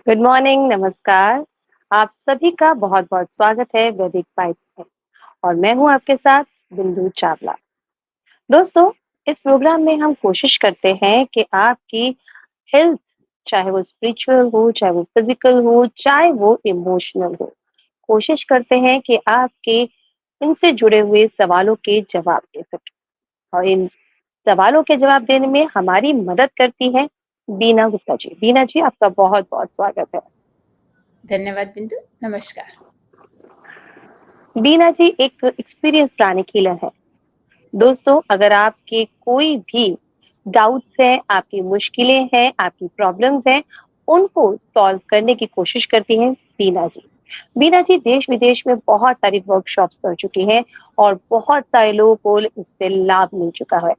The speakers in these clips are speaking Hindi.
गुड मॉर्निंग, नमस्कार। आप सभी का बहुत-बहुत स्वागत है वैदिक बाइट्स में और मैं हूँ आपके साथ बिंदु चावला। दोस्तों, इस प्रोग्राम में हम कोशिश करते हैं कि आपकी हेल्थ, चाहे वो स्पिरिचुअल हो, चाहे वो फिजिकल हो, चाहे वो इमोशनल हो, कोशिश करते हैं कि आपके इनसे जुड़े हुए सवालों के जवाब दे सकें और इन सवालों के जवाब देने में हमारी मदद करती हैं बीना गुप्ता जी। बीना जी, आपका बहुत-बहुत स्वागत है। धन्यवाद बिंदु। नमस्कार। बीना जी एक एक्सपीरियंस प्राणिक हीलर है। दोस्तों, अगर आपके कोई भी डाउट्स हैं, आपकी मुश्किलें हैं, आपकी प्रॉब्लम्स हैं, उनको सॉल्व करने की कोशिश करती हैं बीना जी। बीना जी देश-विदेश में बहुत सारी वर्कशॉप्स कर चुकी हैं और बहुत सारे लोगों को इससे लाभ मिल चुका है।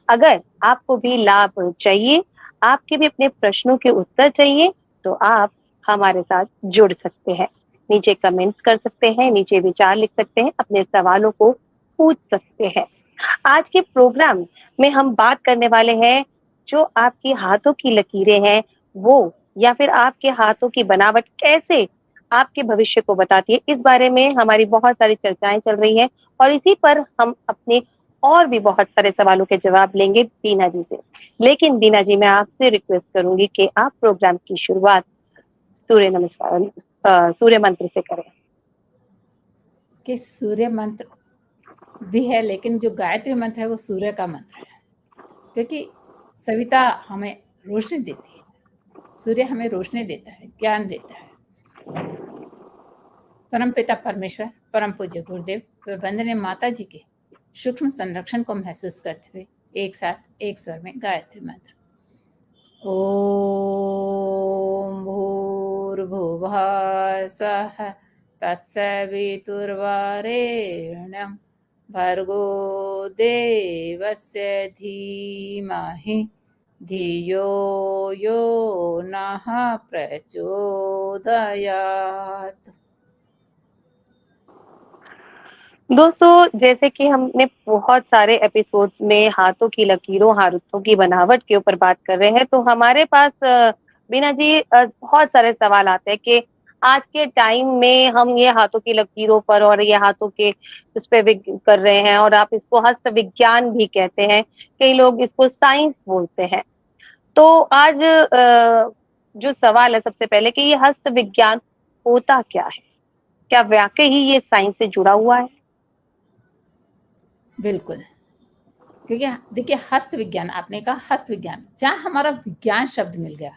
अगर आपको भी लाभ चाहिए, आपके भी अपने प्रश्नों के उत्तर चाहिए, तो आप हमारे साथ जुड़ सकते हैं। नीचे कमेंट्स कर सकते हैं, नीचे विचार लिख सकते हैं, अपने सवालों को पूछ सकते हैं। आज के प्रोग्राम में हम बात करने वाले हैं जो आपकी हाथों की लकीरें हैं वो या फिर आपके हाथों की बनावट कैसे आपके भविष्य को बताती है, इस बारे में हमारी बहुत सारी चर्चाएं चल रही हैं और इसी पर हम अपने और भी बहुत सारे सवालों के जवाब लेंगे बीना जी से। लेकिन बीना जी, मैं आपसे रिक्वेस्ट करूंगी कि आप प्रोग्राम की शुरुआत सूर्य मंत्र से करें। कि सूर्य मंत्र भी है, लेकिन जो गायत्री मंत्र है वो सूर्य का मंत्र है, क्योंकि सविता हमें रोशनी देती है, सूर्य हमें रोशनी देता है, ज्ञान देता है। परम पिता परमेश्वर, परम पूज्य गुरुदेव व वंदनीय माता जी के सूक्ष्म संरक्षण को महसूस करते हुए एक साथ एक स्वर में गायत्री मंत्र। ओम भूर्भुवः स्वः तत्सवितुर्वरेण्यं भर्गो देवस्य धीमहि धियो यो नः प्रचोदयात्। दोस्तों, जैसे कि हमने बहुत सारे एपिसोड में हाथों की लकीरों, हाथों की बनावट के ऊपर बात कर रहे हैं, तो हमारे पास बीना जी बहुत सारे सवाल आते हैं कि आज के टाइम में हम ये हाथों की लकीरों पर और ये हाथों के उस पे कर रहे हैं और आप इसको हस्त विज्ञान भी कहते हैं, कई लोग इसको साइंस बोलते हैं। तो आज जो सवाल है सबसे पहले कि ये हस्त विज्ञान होता क्या है? क्या वाकई ही ये साइंस से जुड़ा हुआ है? बिल्कुल, क्योंकि देखिए हस्त विज्ञान, आपने कहा हस्त विज्ञान, जहाँ हमारा विज्ञान शब्द मिल गया,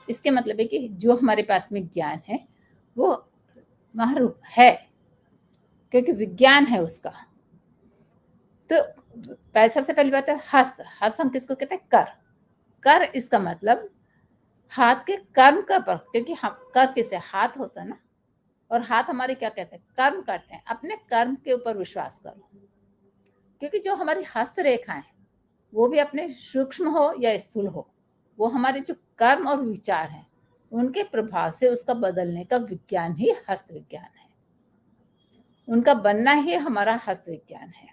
इसके मतलब है कि जो हमारे पास में ज्ञान है वो वहाँ है, क्योंकि विज्ञान है उसका। तो सबसे पहली बात है हस्त। हस्त हम किसको कहते हैं? कर। कर इसका मतलब हाथ के कर्म का पर, क्योंकि हम कर किसे हाथ होता है ना, और हाथ हमारे क्या कहते हैं? कर्म करते हैं। अपने कर्म के ऊपर विश्वास करो, क्योंकि जो हमारी हस्त रेखाएं वो भी अपने सूक्ष्म हो या स्थूल हो, वो हमारे जो कर्म और विचार हैं उनके प्रभाव से उसका बदलने का विज्ञान ही हस्त विज्ञान है। उनका बनना ही हमारा हस्त विज्ञान है।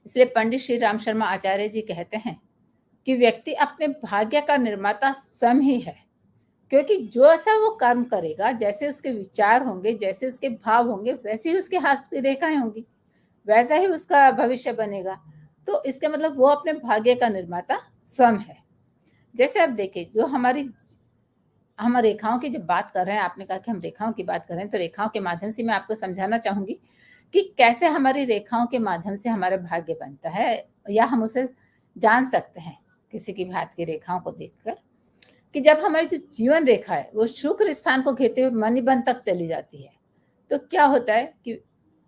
इसलिए पंडित श्री राम शर्मा आचार्य जी कहते हैं कि व्यक्ति अपने भाग्य का निर्माता स्वयं ही है, क्योंकि जो ऐसा वो कर्म करेगा, जैसे उसके विचार होंगे, जैसे उसके भाव होंगे, वैसे ही उसके हाथ की रेखाएं होंगी, वैसा ही उसका भविष्य बनेगा। तो इसके मतलब वो अपने भाग्य का निर्माता स्वयं है। जैसे अब देखिए, जो हम रेखाओं की जब बात कर रहे हैं, आपने कहा कि हम रेखाओं की बात कर रहे हैं, तो रेखाओं के माध्यम से मैं आपको समझाना चाहूंगी कि कैसे हमारी रेखाओं के माध्यम से हमारा भाग्य बनता है, या हम उसे जान सकते हैं किसी की हाथ की रेखाओं को देखकर, कि जब हमारी जो जीवन रेखा है वो शुक्र स्थान को घेरते हुए मणिबंध तक चली जाती है, तो क्या होता है कि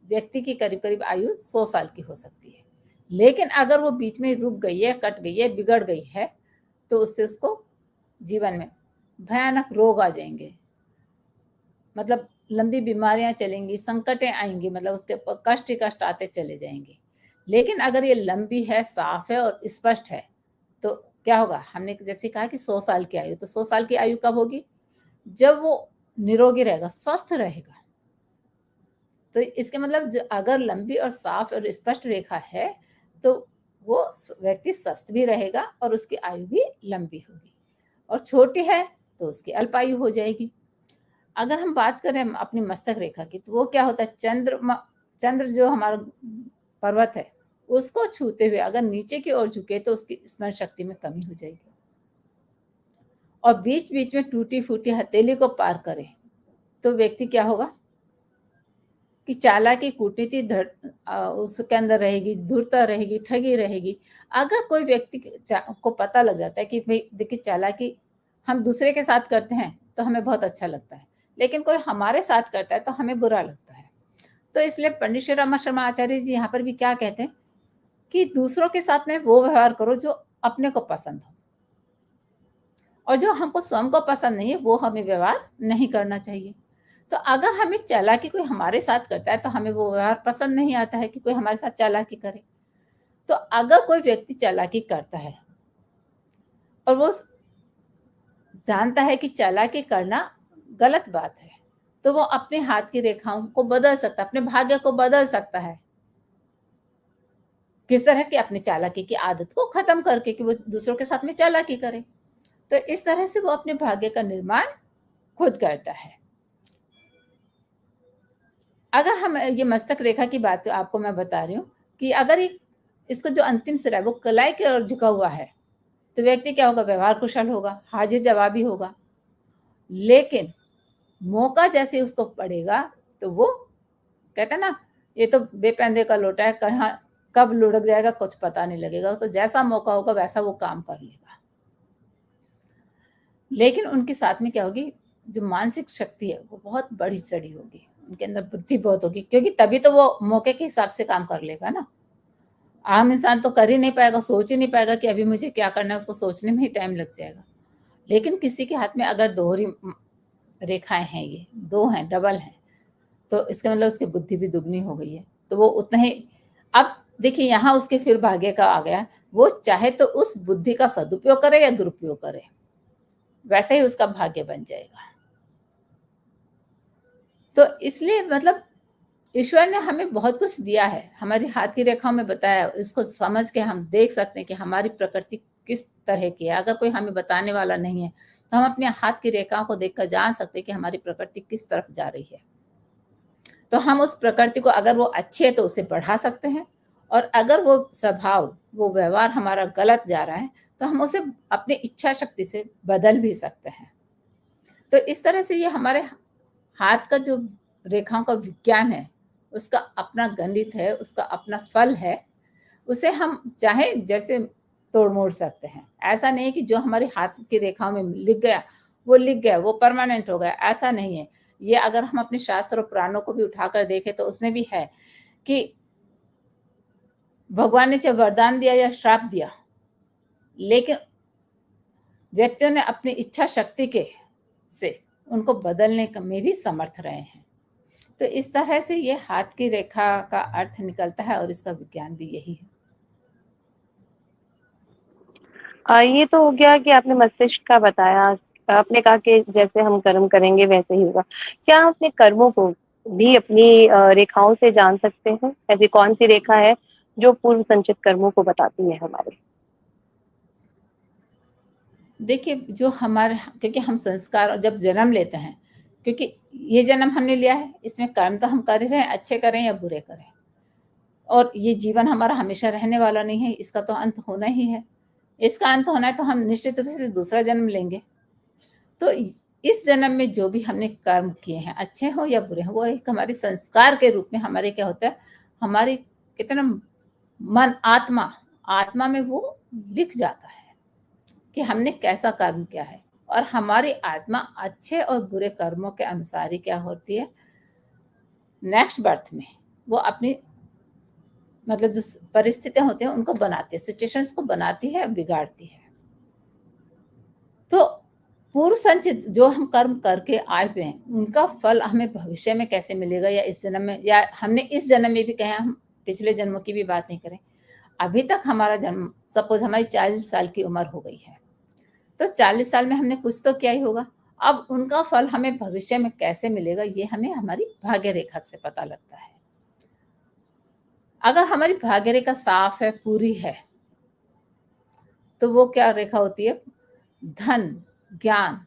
व्यक्ति की करीब करीब आयु 100 साल की हो सकती है। लेकिन अगर वो बीच में रुक गई है, कट गई है, बिगड़ गई है, तो उससे उसको जीवन में भयानक रोग आ जाएंगे, मतलब लंबी बीमारियां चलेंगी, संकटें आएंगी, मतलब उसके कष्ट ही कष्ट आते चले जाएंगे। लेकिन अगर ये लंबी है, साफ है और स्पष्ट है, तो क्या होगा? हमने जैसे कहा कि 100 साल की आयु, तो 100 साल की आयु कब होगी? जब वो निरोगी रहेगा, स्वस्थ रहेगा। तो इसके मतलब जो अगर लंबी और साफ और स्पष्ट रेखा है, तो वो व्यक्ति स्वस्थ भी रहेगा और उसकी आयु भी लंबी होगी। और छोटी है तो उसकी अल्पायु हो जाएगी। अगर हम बात करें अपनी मस्तक रेखा की, तो वो क्या होता है, चंद्र जो हमारा पर्वत है, उसको छूते हुए अगर नीचे की ओर झुके तो उसकी स्मरण शक्ति में कमी हो जाएगी। और बीच बीच में टूटी फूटी हथेली को पार करे तो व्यक्ति क्या होगा कि चालाकी, कूटनीति उसके अंदर रहेगी, धूर्तता रहेगी, ठगी रहेगी। अगर कोई व्यक्ति को पता लग जाता है कि भाई देखिए चालाकी हम दूसरे के साथ करते हैं तो हमें बहुत अच्छा लगता है, लेकिन कोई हमारे साथ करता है तो हमें बुरा लगता है। तो इसलिए पंडित श्री रामा शर्मा आचार्य जी यहाँ पर भी क्या कहते हैं कि दूसरों के साथ में वो व्यवहार करो जो अपने को पसंद हो, और जो हमको स्वयं को पसंद नहीं है वो हमें व्यवहार नहीं करना चाहिए। तो अगर हमें चालाकी कोई हमारे साथ करता है तो हमें वो व्यवहार पसंद नहीं आता है कि कोई हमारे साथ चालाकी करे। तो अगर कोई व्यक्ति चालाकी करता है और वो जानता है कि चालाकी करना गलत बात है, तो वो अपने हाथ की रेखाओं को बदल सकता है, अपने भाग्य को बदल सकता है। किस तरह की, अपनी चालाकी की आदत को खत्म करके कि वो दूसरों के साथ में चालाकी करे। तो इस तरह से वो अपने भाग्य का निर्माण खुद करता है। अगर हम ये मस्तक रेखा की बात आपको मैं बता रही हूँ कि अगर इसका जो अंतिम सिरा है वो कलाई की ओर झुका हुआ है, तो व्यक्ति क्या होगा, व्यवहार कुशल होगा, हाजिर जवाबी होगा। लेकिन मौका जैसे उसको पड़ेगा तो वो कहता है ना, ये तो बेपंदे का लोटा है, कहाँ कब लुढ़क जाएगा कुछ पता नहीं लगेगा। तो जैसा मौका होगा वैसा वो काम कर लेगा। लेकिन उनके साथ में क्या होगी, जो मानसिक शक्ति है वो बहुत बड़ी चढ़ी होगी, उनके अंदर बुद्धि बहुत होगी, क्योंकि तभी तो वो मौके के हिसाब से काम कर लेगा ना। आम इंसान तो कर ही नहीं पाएगा, सोच ही नहीं पाएगा कि अभी मुझे क्या करना है, उसको सोचने में ही टाइम लग जाएगा। लेकिन किसी के हाथ में अगर दोहरी रेखाएं हैं, ये दो हैं, डबल हैं, तो इसका मतलब उसकी बुद्धि भी दुगनी हो गई है। तो वो उतना ही, अब देखिए यहाँ उसके फिर भाग्य का आ गया, वो चाहे तो उस बुद्धि का सदुपयोग करे या दुरुपयोग करे, वैसे ही उसका भाग्य बन जाएगा। तो इसलिए मतलब ईश्वर ने हमें बहुत कुछ दिया है, हमारी हाथ की रेखाओं में बताया, इसको समझ के हम देख सकते हैं कि हमारी प्रकृति किस तरह की है। अगर कोई हमें बताने वाला नहीं है तो हम अपने हाथ की रेखाओं को देखकर जान सकते हैं कि हमारी प्रकृति किस तरफ जा रही है। तो हम उस प्रकृति को, अगर वो अच्छी है तो उसे बढ़ा सकते हैं, और अगर वो स्वभाव, वो व्यवहार हमारा गलत जा रहा है तो हम उसे अपनी इच्छा शक्ति से बदल भी सकते हैं। तो इस तरह से ये हमारे हाथ का जो रेखाओं का विज्ञान है, उसका अपना गणित है, उसका अपना फल है, उसे हम चाहे जैसे तोड़ मोड़ सकते हैं। ऐसा नहीं है कि जो हमारे हाथ की रेखाओं में लिख गया वो लिख गया, वो परमानेंट हो गया, ऐसा नहीं है। ये अगर हम अपने शास्त्र और पुराणों को भी उठाकर देखें तो उसमें भी है कि भगवान ने चाहे वरदान दिया या श्राप दिया, लेकिन व्यक्तियों ने अपनी इच्छा शक्ति के से उनको बदलने में भी समर्थ रहे हैं। तो इस तरह से ये हाथ की रेखा का अर्थ निकलता है और इसका विज्ञान भी यही है। ये तो हो गया कि आपने मस्तिष्क का बताया। आपने कहा कि जैसे हम कर्म करेंगे वैसे ही होगा। क्या हम अपने कर्मों को भी अपनी रेखाओं से जान सकते हैं? ऐसी कौन-सी रेखा है जो पूर्व संचित कर्मों को बताती है हमारे? देखिए, जो हमारे, क्योंकि हम संस्कार जब जन्म लेते हैं, क्योंकि ये जन्म हमने लिया है, इसमें कर्म तो हम कर ही रहे हैं, अच्छे करें या बुरे करें। और ये जीवन हमारा हमेशा रहने वाला नहीं है, इसका तो अंत होना ही है। इसका अंत होना है तो हम निश्चित रूप से दूसरा जन्म लेंगे। तो इस जन्म में जो भी हमने कर्म किए हैं, अच्छे हो या बुरे हो, वो एक हमारे संस्कार के रूप में हमारे क्या होता है, हमारी कितना मन, आत्मा, आत्मा में वो लिख जाता है कि हमने कैसा कर्म किया है। और हमारी आत्मा अच्छे और बुरे कर्मों के अनुसार ही क्या होती है, नेक्स्ट बर्थ में वो अपनी मतलब जो परिस्थितियां होती हैं उनको बनाती है, सिचुएशंस को बनाती है, बिगाड़ती है। तो पूर्व संचित जो हम कर्म करके आए हुए हैं, उनका फल हमें भविष्य में कैसे मिलेगा, या इस जन्म में, या हमने इस जन्म में भी कहे, हम पिछले जन्मों की भी बात नहीं करें, अभी तक हमारा जन्म, सपोज हमारी 40 साल की उम्र हो गई है, तो 40 साल में हमने कुछ तो किया ही होगा। अब उनका फल हमें भविष्य में कैसे मिलेगा, ये हमें हमारी भाग्य रेखा से पता लगता है। अगर हमारी भाग्य रेखा साफ है, पूरी है, तो वो क्या रेखा होती है? धन, ज्ञान,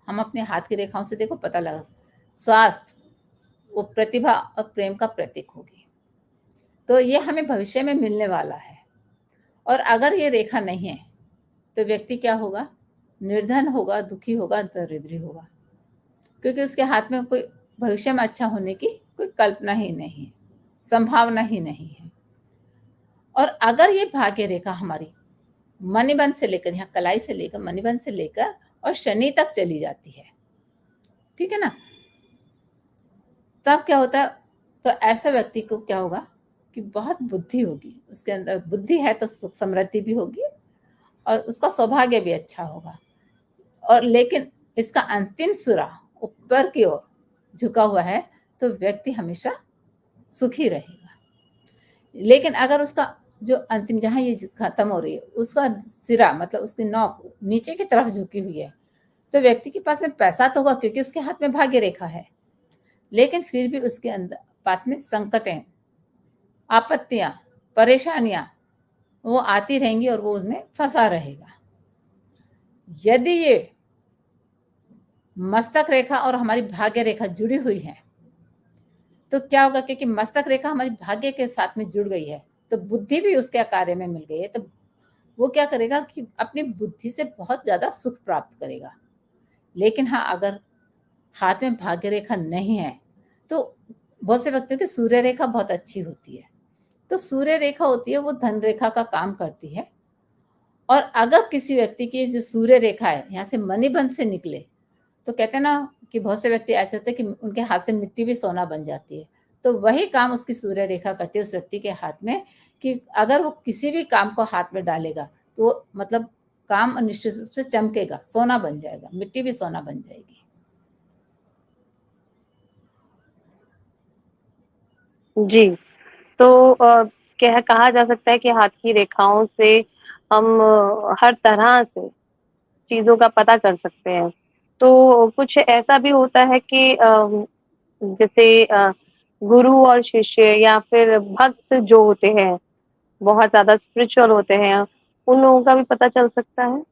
हम अपने हाथ की रेखाओं से देखो पता लगा। स्वास्थ्य, वो प्रतिभा और प्रेम का प्रतीक होगी। तो ये हमें भविष्य में मिलने वाला है। और अगर ये रेखा नहीं है, तो व्यक्ति क्या होगा? निर्धन होगा, दुखी होगा, दरिद्री होगा, क्योंकि उसके हाथ में कोई भविष्य में अच्छा होने की कोई कल्पना ही नहीं है, संभावना ही नहीं है। और अगर ये भाग्य रेखा हमारी मणिबंध से लेकर, यहाँ कलाई से लेकर, मणिबंध से लेकर और शनि तक चली जाती है, ठीक है ना, तब क्या होता है? तो ऐसा व्यक्ति को क्या होगा कि बहुत बुद्धि होगी, उसके अंदर बुद्धि है तो सुख समृद्धि भी होगी और उसका सौभाग्य भी अच्छा होगा। और लेकिन इसका अंतिम सिरा ऊपर की ओर झुका हुआ है, तो व्यक्ति हमेशा सुखी रहेगा। लेकिन अगर उसका जो अंतिम, जहाँ ये खत्म हो रही है, उसका सिरा मतलब उसकी नोक नीचे की तरफ झुकी हुई है, तो व्यक्ति के पास में पैसा तो होगा क्योंकि उसके हाथ में भाग्य रेखा है, लेकिन फिर भी उसके अंदर पास में संकटें, आपत्तियां, परेशानियां वो आती रहेंगी और वो उसमें फंसा रहेगा। यदि ये मस्तक रेखा और हमारी भाग्य रेखा जुड़ी हुई है, तो क्या होगा? क्योंकि मस्तक रेखा हमारी भाग्य के साथ में जुड़ गई है, तो बुद्धि भी उसके कार्य में मिल गई है, तो वो क्या करेगा कि अपनी बुद्धि से बहुत ज्यादा सुख प्राप्त करेगा। लेकिन हाँ, अगर हाथ में भाग्य रेखा नहीं है, तो बहुत से व्यक्तियों की सूर्य रेखा बहुत अच्छी होती है। तो सूर्य रेखा होती है, वो धन रेखा का काम करती है। और अगर किसी व्यक्ति की जो सूर्य रेखा है यहाँ से मणिबंध से निकले, तो कहते हैं ना कि बहुत से व्यक्ति ऐसे होते हैं कि उनके हाथ से मिट्टी भी सोना बन जाती है। तो वही काम उसकी सूर्य रेखा करती है उस व्यक्ति के हाथ में, कि अगर वो किसी भी काम को हाथ में डालेगा, तो मतलब काम निश्चित रूप से चमकेगा, सोना बन जाएगा, मिट्टी भी सोना बन जाएगी। जी। तो कह कहा जा सकता है कि हाथ की रेखाओं से हम हर तरह से चीज़ों का पता कर सकते हैं। तो कुछ ऐसा भी होता है कि जैसे गुरु और शिष्य या फिर भक्त जो होते हैं, बहुत ज़्यादा स्पिरिचुअल होते हैं, उन लोगों का भी पता चल सकता है?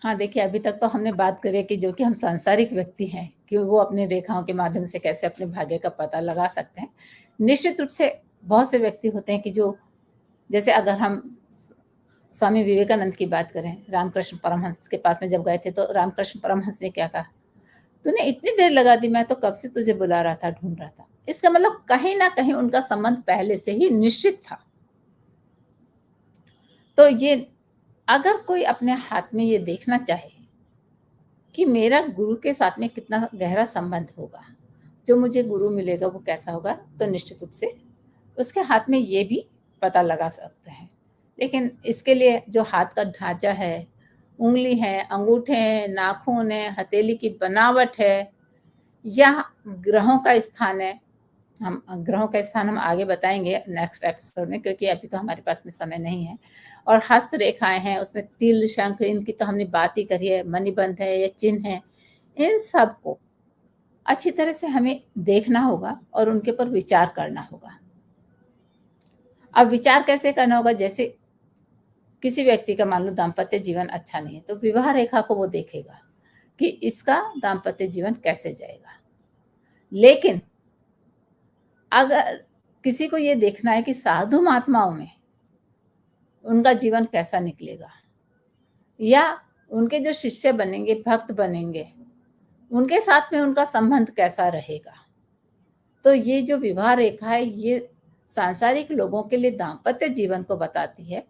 हाँ, देखिए अभी तक तो हमने बात करी है कि जो कि हम सांसारिक व्यक्ति हैं, कि वो अपनी रेखाओं के माध्यम से कैसे अपने भाग्य का पता लगा सकते हैं। निश्चित रूप से बहुत से व्यक्ति होते हैं कि जो, जैसे अगर हम स्वामी विवेकानंद की बात करें, रामकृष्ण परमहंस के पास में जब गए थे, तो रामकृष्ण परमहंस ने क्या कहा? तूने इतनी देर लगा दी, मैं तो कब से तुझे बुला रहा था, ढूंढ रहा था। इसका मतलब कहीं ना कहीं उनका संबंध पहले से ही निश्चित था। तो ये, अगर कोई अपने हाथ में ये देखना चाहे कि मेरा गुरु के साथ में कितना गहरा संबंध होगा, जो मुझे गुरु मिलेगा वो कैसा होगा, तो निश्चित रूप से उसके हाथ में ये भी पता लगा सकते हैं। लेकिन इसके लिए जो हाथ का ढांचा है, उंगली है, अंगूठे हैं, नाखून है, हथेली की बनावट है, या ग्रहों का स्थान है, हम ग्रहों का स्थान हम आगे बताएंगे नेक्स्ट एपिसोड में, क्योंकि अभी तो हमारे पास में समय नहीं है। और हस्त रेखाएं हैं, उसमें तिल, शंख, इनकी तो हमने बात ही करी है, मणिबंध है या चिन्ह है, इन सब को अच्छी तरह से हमें देखना होगा और उनके ऊपर विचार करना होगा। अब विचार कैसे करना होगा? जैसे किसी व्यक्ति का मान लो दाम्पत्य जीवन अच्छा नहीं है, तो विवाह रेखा को वो देखेगा कि इसका दाम्पत्य जीवन कैसे जाएगा। लेकिन अगर किसी को ये देखना है कि साधु महात्माओं में उनका जीवन कैसा निकलेगा, या उनके जो शिष्य बनेंगे, भक्त बनेंगे, उनके साथ में उनका संबंध कैसा रहेगा, तो ये जो विवाह रेखा है, ये सांसारिक लोगों के लिए दाम्पत्य जीवन को बताती है।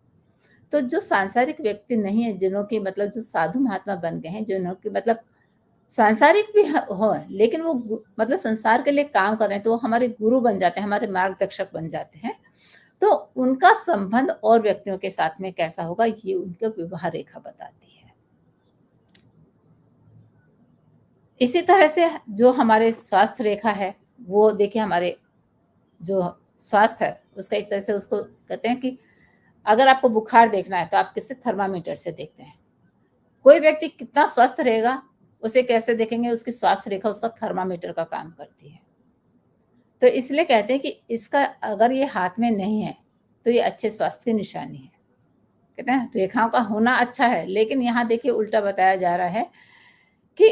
तो जो सांसारिक व्यक्ति नहीं है, जिन्हों की मतलब जो साधु महात्मा बन गए हैं, जिन्हों की मतलब सांसारिक भी हो, लेकिन वो मतलब संसार के लिए काम कर रहे हैं, तो वो हमारे गुरु बन जाते हैं, हमारे मार्गदर्शक बन जाते हैं। तो उनका संबंध और व्यक्तियों के साथ में कैसा होगा, ये उनका विवाह रेखा बताती है। इसी तरह से जो हमारे स्वास्थ्य रेखा है, वो देखिए हमारे जो स्वास्थ्य है उसका एक तरह से उसको कहते हैं कि अगर आपको बुखार देखना है तो आप किससे? थर्मामीटर से देखते हैं। कोई व्यक्ति कितना स्वस्थ रहेगा, उसे कैसे देखेंगे? उसकी स्वास्थ्य रेखा उसका थर्मामीटर का काम करती है। तो इसलिए कहते हैं कि इसका अगर ये हाथ में नहीं है, तो ये अच्छे स्वास्थ्य की निशानी है। कहते हैं रेखाओं का होना अच्छा है, लेकिन यहाँ देखिए उल्टा बताया जा रहा है कि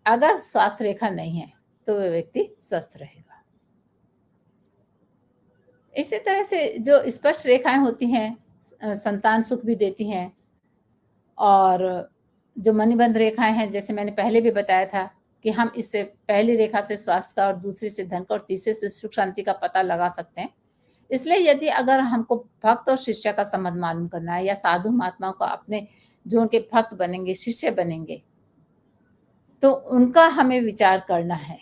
अगर स्वास्थ्य रेखा नहीं है, तो वह व्यक्ति स्वस्थ रहेगा। इसी तरह से जो स्पष्ट रेखाएँ होती हैं, संतान सुख भी देती हैं, और जो मणिबंध रेखाएँ हैं, जैसे मैंने पहले भी बताया था कि हम इससे पहली रेखा से स्वास्थ्य का और दूसरी से धन का और तीसरे से सुख शांति का पता लगा सकते हैं। इसलिए यदि अगर हमको भक्त और शिष्य का संबंध मालूम करना है, या साधु महात्माओं को अपने जो उनके भक्त बनेंगे, शिष्य बनेंगे, तो उनका हमें विचार करना है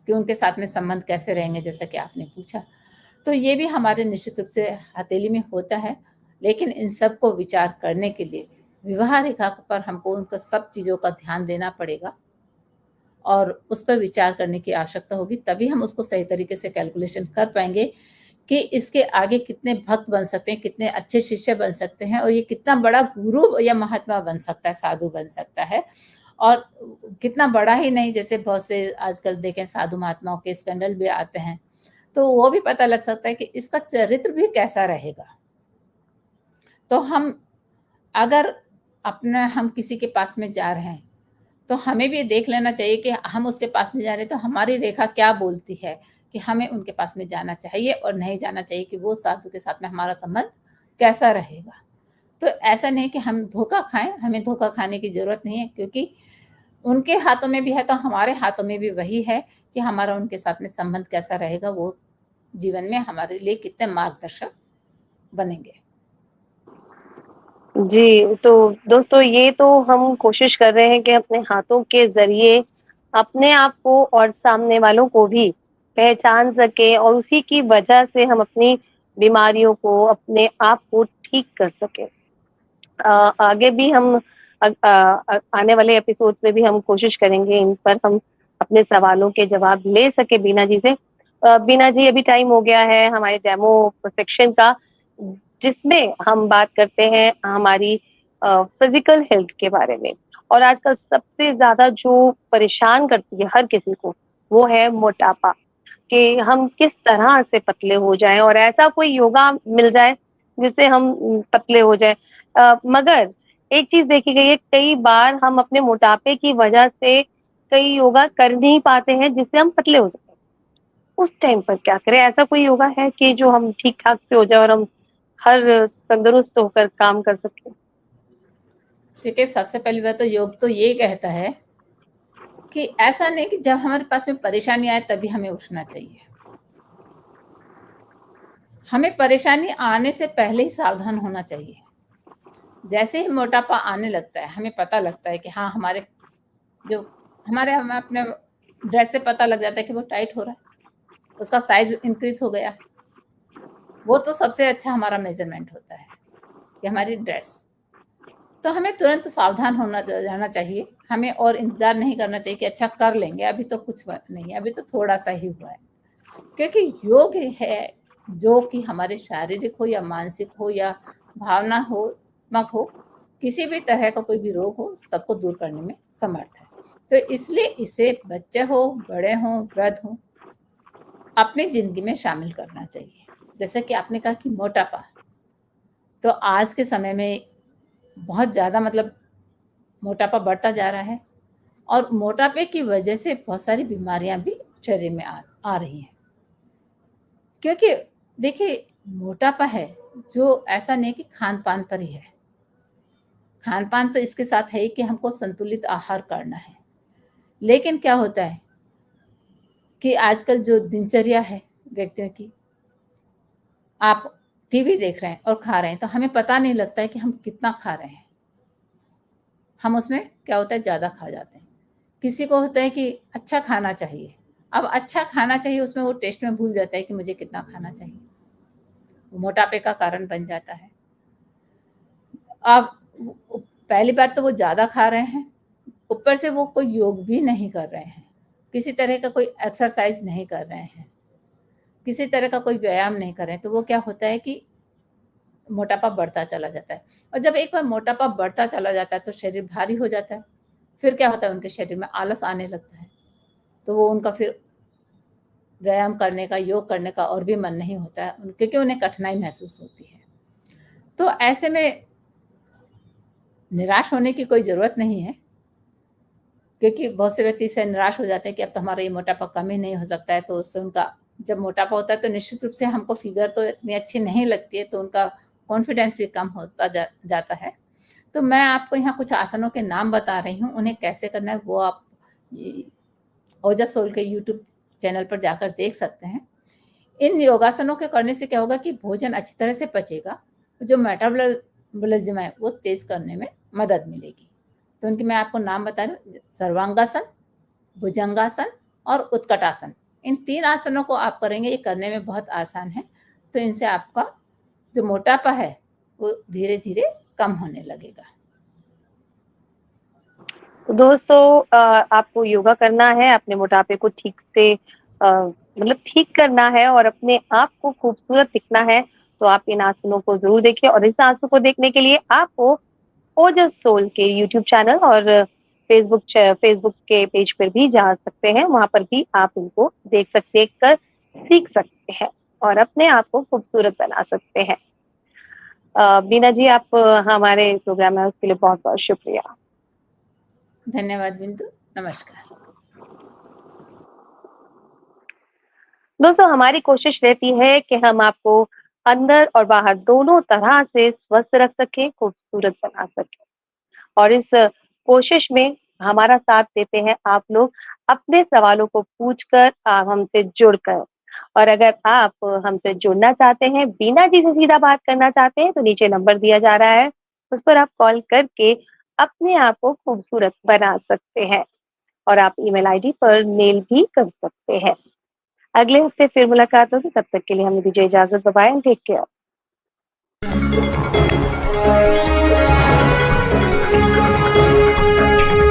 कि उनके साथ में संबंध कैसे रहेंगे, जैसा कि आपने पूछा। तो ये भी हमारे निश्चित रूप से हथेली में होता है, लेकिन इन सब को विचार करने के लिए विवाह रेखा पर हमको उनको सब चीज़ों का ध्यान देना पड़ेगा और उस पर विचार करने की आवश्यकता होगी, तभी हम उसको सही तरीके से कैलकुलेशन कर पाएँगे कि इसके आगे कितने भक्त बन सकते हैं, कितने अच्छे शिष्य बन सकते हैं, और ये कितना बड़ा गुरु या महात्मा बन सकता है, साधु बन सकता है। और कितना बड़ा ही नहीं, जैसे बहुत से आजकल देखें साधु महात्माओं के स्कैंडल भी आते हैं, तो वो भी पता लग सकता है कि इसका चरित्र भी कैसा रहेगा। तो हम अगर हम किसी के पास में जा रहे हैं, तो हमें भी देख लेना चाहिए कि हम उसके पास में जा रहे हैं, तो हमारी रेखा क्या बोलती है कि हमें उनके पास में जाना चाहिए और नहीं जाना चाहिए, कि वो साधु के साथ में हमारा संबंध कैसा रहेगा। तो ऐसा नहीं कि हम धोखा खाएँ, हमें धोखा खाने की ज़रूरत नहीं है, क्योंकि उनके हाथों में भी है तो हमारे हाथों में भी वही है कि हमारा उनके साथ में संबंध कैसा रहेगा, वो जीवन में हमारे लिए कितने मार्गदर्शक बनेंगे। जी, तो दोस्तों ये तो हम कोशिश कर रहे हैं कि अपने हाथों के ज़रिए अपने आप को और सामने वालों को भी पहचान सकें और उसी की वजह से हम अपनी बीमारियों को, अपने आप को ठीक कर सकें। आगे भी हम आने वाले एपिसोड में भी हम कोशिश करेंगे इन पर हम अपने सवालों के जवाब ले सके बीना जी से। बीना जी अभी टाइम हो गया है हमारे डेमो सेक्शन का, जिसमें हम बात करते हैं हमारी फिजिकल हेल्थ के बारे में। और आजकल सबसे ज़्यादा जो परेशान करती है हर किसी को, वो है मोटापा, कि हम किस तरह से पतले हो जाएँ और ऐसा कोई योगा मिल जाए जिससे हम पतले हो जाएँ। मगर एक चीज़ देखी गई है, कई बार हम अपने मोटापे की वजह से कई योगा कर नहीं पाते हैं जिससे हम पतले हो जाते हैं। उस टाइम पर क्या करें? ऐसा कोई योगा है कि जो हम ठीक-ठाक से हो जाए और हम हर तंदुरुस्त होकर काम कर सकें? देखिए, सबसे पहली बात तो योग तो ये कहता है कि ऐसा नहीं कि जब हमारे पास में परेशानी आए तभी हमें उठना चाहिए। हमें परेशानी आने से पहले ही सावधान होना चाहिए। जैसे ही मोटापा आने लगता है, हमें पता लगता है कि हाँ, जो हमें अपने ड्रेस से पता लग जाता है कि वो टाइट हो रहा है, उसका साइज़ इंक्रीज़ हो गया। वो तो सबसे अच्छा हमारा मेज़रमेंट होता है कि हमारी ड्रेस। तो हमें तुरंत सावधान होना जाना चाहिए। हमें और इंतज़ार नहीं करना चाहिए कि अच्छा कर लेंगे, अभी तो कुछ नहीं है, अभी तो थोड़ा-सा ही हुआ है। क्योंकि योग है जो कि हमारे शारीरिक हो या मानसिक हो या भावनात्मक हो, किसी भी तरह का कोई भी रोग हो, सबको दूर करने में समर्थ है। तो इसलिए इसे बच्चे हो, बड़े हों, वृद्ध हों, अपनी ज़िंदगी में शामिल करना चाहिए। जैसे कि आपने कहा कि मोटापा, तो आज के समय में बहुत ज़्यादा मतलब मोटापा बढ़ता जा रहा है, और मोटापे की वजह से बहुत सारी बीमारियाँ भी शरीर में आ रही हैं। क्योंकि देखिए, मोटापा है जो ऐसा नहीं कि खान-पान पर ही है। खान-पान तो इसके साथ है ही कि हमको संतुलित आहार करना है। लेकिन क्या होता है कि आजकल जो दिनचर्या है व्यक्तियों की, आप टीवी देख रहे हैं और खा रहे हैं, तो हमें पता नहीं लगता है कि हम कितना खा रहे हैं। हम उसमें क्या होता है, ज़्यादा खा जाते हैं। किसी को होता है कि अच्छा खाना चाहिए। अब अच्छा खाना चाहिए, उसमें वो टेस्ट में भूल जाता है कि मुझे कितना खाना चाहिए। वो मोटापे का कारण बन जाता है। अब पहली बात तो वो ज़्यादा खा रहे हैं, ऊपर से वो कोई योग भी नहीं कर रहे हैं, किसी तरह का कोई एक्सरसाइज़ नहीं कर रहे हैं, किसी तरह का कोई व्यायाम नहीं कर रहे हैं, तो वो क्या होता है कि मोटापा बढ़ता चला जाता है। और जब एक बार मोटापा बढ़ता चला जाता है तो शरीर भारी हो जाता है। फिर क्या होता है, उनके शरीर में आलस आने लगता है, तो वो उनका फिर व्यायाम करने का, योग करने का और भी मन नहीं होता है, क्योंकि उन्हें कठिनाई महसूस होती है। तो ऐसे में निराश होने की कोई ज़रूरत नहीं है, क्योंकि बहुत से व्यक्ति इससे निराश हो जाते हैं कि अब तो हमारा ये मोटापा कम ही नहीं हो सकता है, तो उससे उनका जब मोटापा होता है तो निश्चित रूप से हमको फिगर तो इतनी अच्छी नहीं लगती है, तो उनका कॉन्फिडेंस भी कम होता जाता है। तो मैं आपको यहाँ कुछ आसनों के नाम बता रही हूँ, उन्हें कैसे करना है वो आप ओजस सोल के यूट्यूब चैनल पर जाकर देख सकते हैं। इन योगासनों के करने से क्या होगा कि भोजन अच्छी तरह से पचेगा, जो मेटाबॉलिज्म है वो तेज करने में मदद मिलेगी। तो उनके मैं आपको नाम बता रही हूँ, सर्वांगासन, भुजंगासन और उत्कटासन। इन 3 आसनों को आप करेंगे, ये करने में बहुत आसान है। तो इनसे आपका जो मोटापा है वो धीरे-धीरे कम होने लगेगा। तो दोस्तों आपको योगा करना है, अपने मोटापे को ठीक से मतलब ठीक करना है और अपने आप को खूबसूरत दिखना है, तो आप इन आसनों को ज़रूर देखिए। और इस आसनों को देखने के लिए आपको ओजस सोल के यूट्यूब चैनल और फेसबुक के पेज पर भी जा सकते हैं, वहाँ पर भी आप इनको देख कर सीख सकते हैं और अपने आप को खूबसूरत बना सकते हैं। बीना जी, आप हमारे प्रोग्राम में उसके लिए बहुत-बहुत शुक्रिया। धन्यवाद बिंदु, नमस्कार। दोस्तों, हमारी कोशिश रहती है कि हम आपको अंदर और बाहर दोनों तरह से स्वस्थ रख सकें, खूबसूरत बना सकें। और इस कोशिश में हमारा साथ देते हैं आप लोग अपने सवालों को पूछकर, हमसे जुड़कर। और अगर आप हमसे जुड़ना चाहते हैं, बीना जी से सीधा बात करना चाहते हैं, तो नीचे नंबर दिया जा रहा है, उस पर आप कॉल करके अपने आप को खूबसूरत बना सकते हैं और आप ईमेल आईडी पर मेल भी कर सकते हैं। अगले हफ्ते फिर मुलाकात होगी, तब तक के लिए हमें दीजिए इजाज़त। Bye bye and take care.